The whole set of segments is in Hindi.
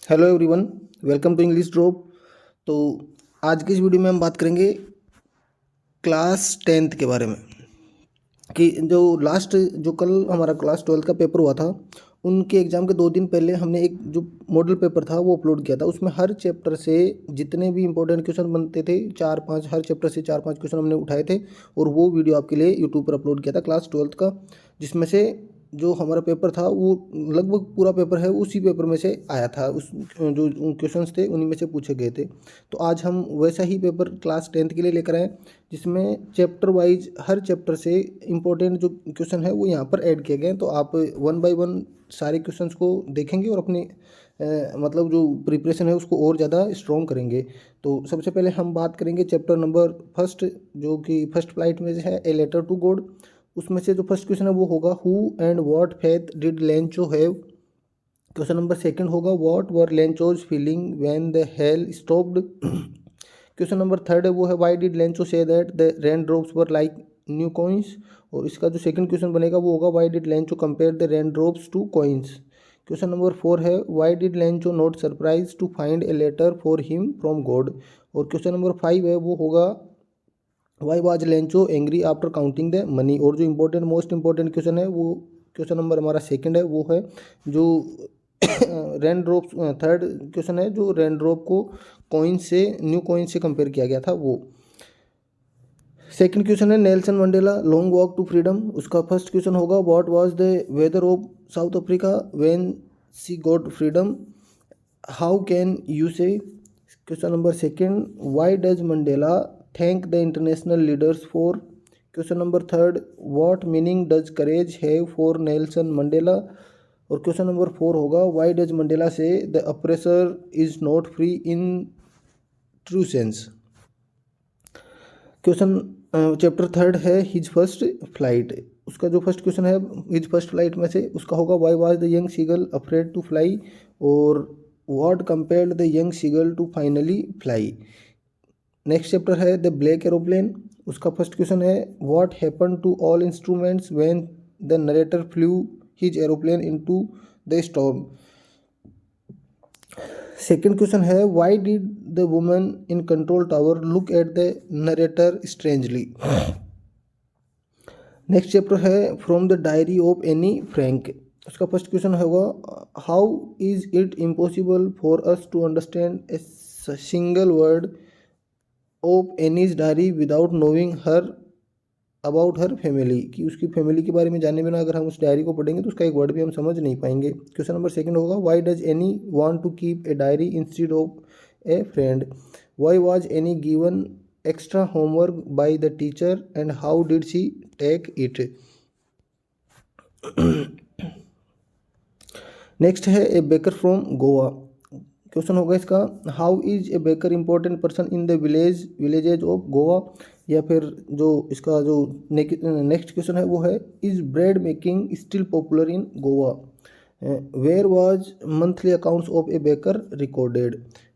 Hello everyone, welcome to English drop. तो आज की इस वीडियो में हम बात करेंगे क्लास टेंथ के बारे में कि जो कल हमारा क्लास ट्वेल्थ का पेपर हुआ था, उनके एग्ज़ाम के 2 दिन पहले हमने एक जो मॉडल पेपर था वो अपलोड किया था। उसमें हर चैप्टर से जितने भी इंपॉर्टेंट क्वेश्चन बनते थे, 4-5 हर चैप्टर से 4-5 क्वेश्चन हमने उठाए थे और वो वीडियो आपके लिए यूट्यूब पर अपलोड किया था क्लास ट्वेल्थ का, जिसमें से जो हमारा पेपर था वो लगभग पूरा पेपर है उसी पेपर में से आया था। उस जो क्वेश्चंस थे उन्हीं में से पूछे गए थे। तो आज हम वैसा ही पेपर क्लास टेंथ के लिए लेकर आए, जिसमें चैप्टर वाइज हर चैप्टर से इम्पोर्टेंट जो क्वेश्चन है वो यहाँ पर ऐड किए गए हैं। तो आप 1 बाय 1 सारे क्वेश्चंस को देखेंगे और अपनी मतलब जो प्रिपरेशन है उसको और ज़्यादा स्ट्रॉन्ग करेंगे। तो सबसे पहले हम बात करेंगे चैप्टर नंबर फर्स्ट, जो कि फर्स्ट फ्लाइट में है ए लेटर टू गॉड। उसमें से जो फर्स्ट क्वेश्चन है वो होगा who and what faith did Lencho have. Question number second होगा what were Lencho's feeling when the hail stopped. Question number third है वो है why did Lencho say that the rain drops were like new coins. और इसका जो सेकंड क्वेश्चन बनेगा वो होगा why did Lencho compare the rain drops to coins. Question number 4 है why did Lencho not surprise to find a letter for him from God. और क्वेश्चन नंबर 5 है वो होगा why was Lencho angry after counting the money. और जो इम्पोर्टेंट मोस्ट इंपॉर्टेंट क्वेश्चन है वो क्वेश्चन नंबर हमारा सेकंड है, वो है जो रेन ड्रॉप। थर्ड क्वेश्चन है जो रेन ड्रॉप को कॉइन से न्यू कॉइन से कंपेयर किया गया था वो। सेकंड क्वेश्चन है Nelson Mandela long walk to freedom. उसका फर्स्ट क्वेश्चन होगा what was the weather of South Africa when she got freedom, how can you say. Question number second why does Mandela thank the international leaders for. Question number third what meaning does courage have for Nelson Mandela. और क्वेश्चन नंबर 4 होगा why does Mandela say the oppressor is not free in true sense. Question chapter third है हिज फर्स्ट फ्लाइट। उसका जो फर्स्ट क्वेश्चन है हिज फर्स्ट फ्लाइट में से उसका होगा why was the young seagull afraid to fly. और what compelled the young seagull to finally fly. Next chapter है द ब्लैक एरोप्लेन। उसका फर्स्ट क्वेश्चन है what happen to all instruments when the narrator flew his aeroplane into the storm. Second question है why did the woman in control tower look at the narrator strangely. Next chapter है from the diary of Anne Frank. उसका फर्स्ट क्वेश्चन होगा how is it impossible for us to understand a single word of Anne's diary without knowing her about her family, कि उसकी फैमिली के बारे में जानने बिना अगर हम उस डायरी को पढ़ेंगे तो उसका एक वर्ड भी हम समझ नहीं पाएंगे। क्वेश्चन नंबर सेकंड होगा why does Anne want to keep a diary instead of a friend, why was Anne given extra homework by the teacher and how did she take it. Next है a baker from Goa. Question होगा इसका how is a baker important person in the villages of Goa. या फिर जो इसका जो नेक्स्ट क्वेश्चन है वो है is bread making still popular in Goa, where was monthly accounts of a baker recorded.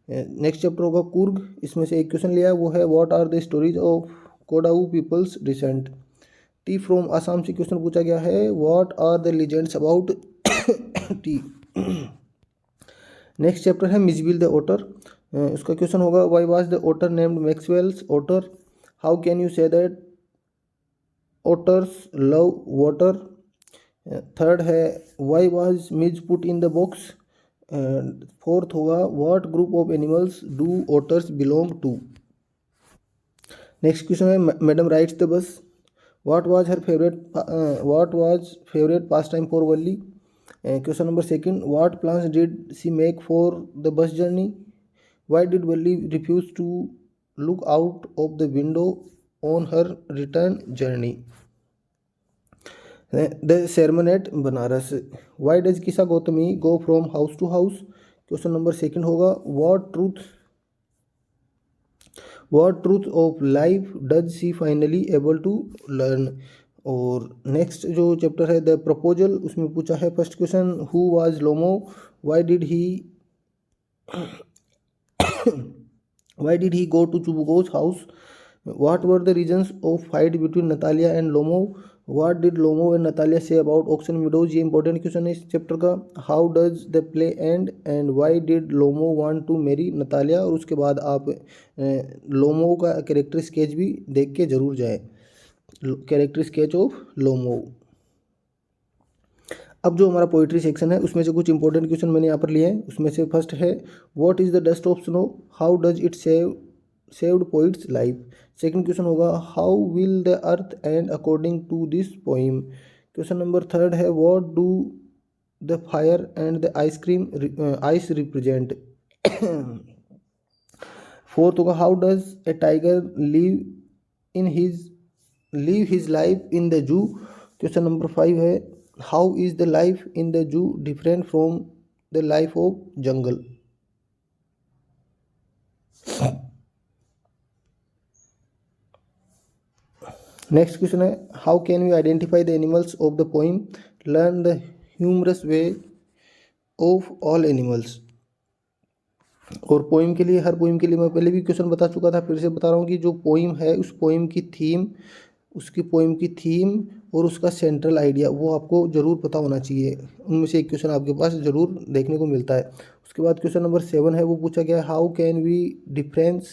Next chapter होगा कुर्ग। इसमें से एक क्वेश्चन लिया है वो है what are the stories of Kodavu people's descent. Tea from Assam से क्वेश्चन पूछा गया है what are the legends about tea. Next chapter है मिजबिल द ओटर। उसका क्वेश्चन होगा why was the otter named Maxwell's otter, how can you say that otters love water. Third है why was Mij put in the box. Fourth होगा what group of animals do otters belong to. Next question है madam rides the bus, what was favourite pastime for Valli. Question number second what plans did she make for the bus journey, why did Valli refuse to look out of the window on her return journey. The sermon at Banaras, why does Kisa Gotami go from house to house. Question number second होगा what truth of life does she finally able to learn. और नेक्स्ट जो चैप्टर है द प्रपोजल, उसमें पूछा है first question who was Lomov, why did he go to Chubukov's house, what were the reasons of fight between Natalya and Lomov. What did Lomov and Natalya say about oxen meadows, ये इंपॉर्टेंट क्वेश्चन है इस चैप्टर का। How does the play end why did Lomov want to marry Natalya, और उसके बाद आप लोमो का कैरेक्टर स्केच भी देख के जरूर जाए, कैरेक्टर स्केच ऑफ लोमो। अब जो हमारा पोइट्री सेक्शन है उसमें से कुछ इंपॉर्टेंट क्वेश्चन मैंने यहाँ पर लिए हैं। उसमें से फर्स्ट है what is the dust of snow, how does it saved poets life. Second question होगा how will the earth end according to this poem. Question number third है what do the fire and the ice represent. Fourth होगा how does a tiger live his life in the zoo. Question number 5 है how is the life in the zoo different from the life of jungle. Next question है how can we identify the animals of the poem, learn the humorous way of all animals. और पोइम के लिए, हर पोइम के लिए मैं पहले भी क्वेश्चन बता चुका था, फिर से बता रहा हूँ कि जो पोइम है उस पोइम की थीम, उसकी पोइम की थीम और उसका सेंट्रल आइडिया वो आपको ज़रूर पता होना चाहिए। उनमें से एक क्वेश्चन आपके पास ज़रूर देखने को मिलता है। उसके बाद क्वेश्चन नंबर 7 है वो पूछा गया how can we difference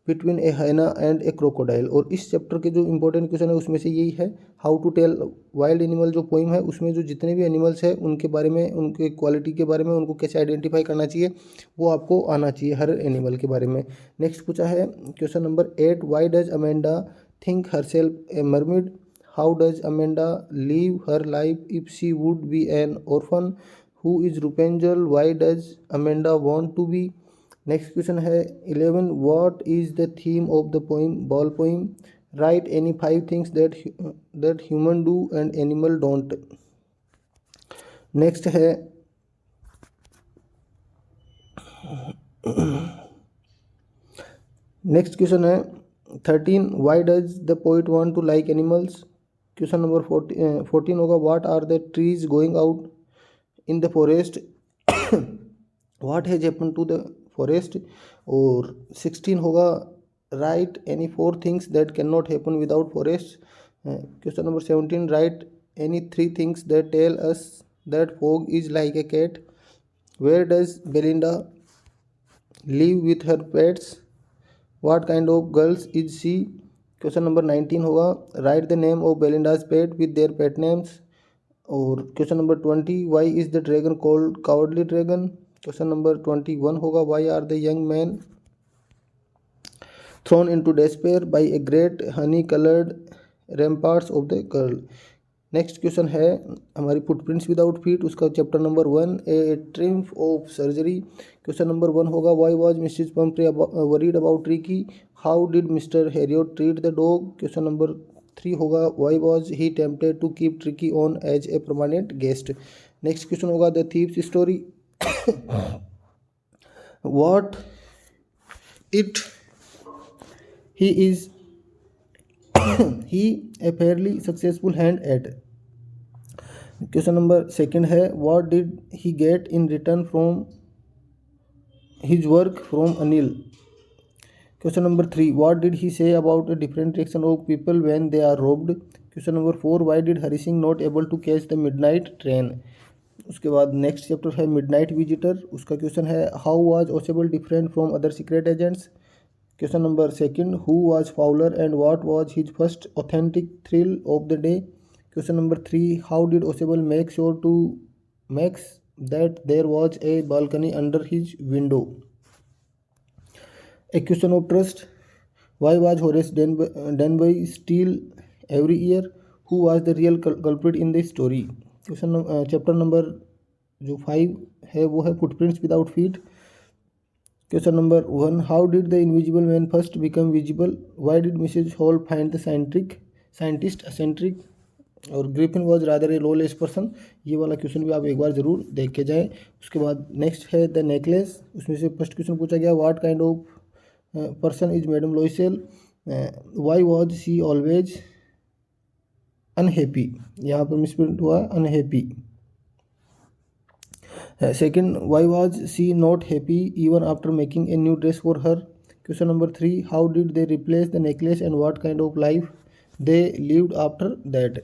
between a hyena and a crocodile. और इस चैप्टर के जो इंपॉर्टेंट क्वेश्चन है उसमें से यही है how to tell wild animal. जो पोइम है उसमें जो जितने भी एनिमल्स हैं उनके बारे में, उनके क्वालिटी के बारे में, उनको कैसे आइडेंटिफाई करना चाहिए वो आपको आना चाहिए हर एनिमल के बारे में। नेक्स्ट पूछा है question number 8 why does Amanda think herself a mermaid, how does Amanda live her life if she would be an orphan, who is Rapunzel, why does Amanda want to be। next question है 11 what is the theme of the poem ball poem, write any 5 things that human do and animal don't। next है नेक्स्ट क्वेश्चन है 13 why does the poet want to like animals. Question number 14 होगा what are the trees going out in the forest, what has happen to the forest. और 16 होगा write any 4 things that can not happen without forest. Question number 17 write any 3 things that tell us that fog is like a cat, where does Belinda live with her pets, What kind of girls is she। Question number 19 होगा write the name of Belinda's pet with their pet names. और question number 20 why is the dragon called cowardly dragon. Question number 21 होगा why are the young man thrown into despair by a great honey coloured ramparts of the girl. Next question है हमारी फुटप्रिंट्स विदाउट फीट, उसका chapter number 1 a triumph of surgery. Question number 1 होगा why was Mrs Pumphrey worried about Tricki, how did Mr Herriot treat the dog. Question number 3 होगा why was he tempted to keep Tricki on as a permanent guest. Next question होगा the thieves story, what it he is he a fairly successful hand at। Question number 2 है what did he get in return from his work from Anil। Question number 3 what did he say about a different reaction of people when they are robbed। Question number 4 why did Hari Singh not able to catch the midnight train। उसके बाद नेक्स्ट चैप्टर है मिडनाइट विजिटर, उसका क्वेश्चन है how was Ausable different from other secret agents. Question number 2 who was Fowler and what was his first authentic thrill of the day. Question number 3 how did Ausable make sure to makes that there was a balcony under his window. A question of trust why was Horace Danby steal every year, who was the real culprit in the story. Question chapter number जो 5 है वो है footprints without feet. Question number 1 how did the invisible man first become visible, why did Mrs Hall find the scientist eccentric. और Griffin was rather a lawless person, ये वाला क्वेश्चन भी आप एक बार जरूर देख के जाएँ। उसके बाद नेक्स्ट है द नेकलेस, उसमें से फर्स्ट क्वेश्चन पूछा गया what kind of person is madam Loisel, why was she always unhappy, यहाँ पर मिसप्रिंट हुआ unhappy. Second why was she not happy even after making a new dress for her. Question number 3 how did they replace the necklace and what kind of life they lived after that.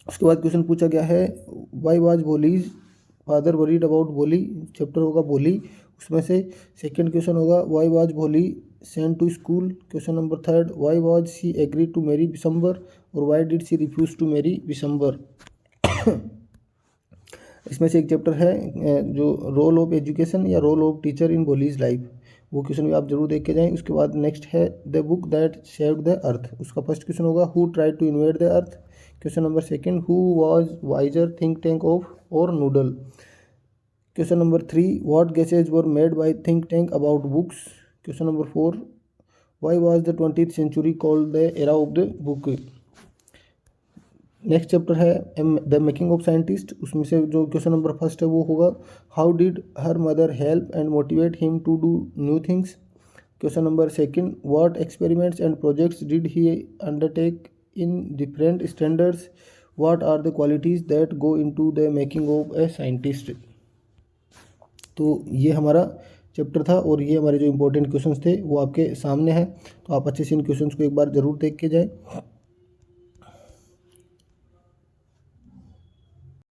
उसके बाद क्वेश्चन पूछा गया है why was Bholi's father worried about Bholi, chapter होगा भोली उसमें से। सेकंड क्वेश्चन होगा why was Bholi sent to school, question number third why was she agree to marry Bishamber और why did she refuse to marry Bishamber. इसमें से एक चैप्टर है जो रोल ऑफ एजुकेशन या role of teacher in Bholi's life, वो क्वेश्चन भी आप जरूर देख के जाएं। उसके बाद नेक्स्ट है the book that saved the earth, उसका फर्स्ट क्वेश्चन होगा who tried to invade the earth, question number second who was wiser think tank of और noodle, question number three what guesses were made by think tank about books, question number four why was the 20th century called the era of the book. Next chapter है द मेकिंग ऑफ साइंटिस्ट, उसमें से जो क्वेश्चन नंबर फर्स्ट है वो होगा how did her mother help and motivate him to do new things, question number second what experiments and projects did he undertake in different standards, what are the qualities that go into the making of a scientist. तो ये हमारा चैप्टर था और ये हमारे जो इंपॉर्टेंट क्वेश्चंस थे वो आपके सामने हैं, तो आप अच्छे से इन क्वेश्चंस को एक बार ज़रूर देख के जाएं।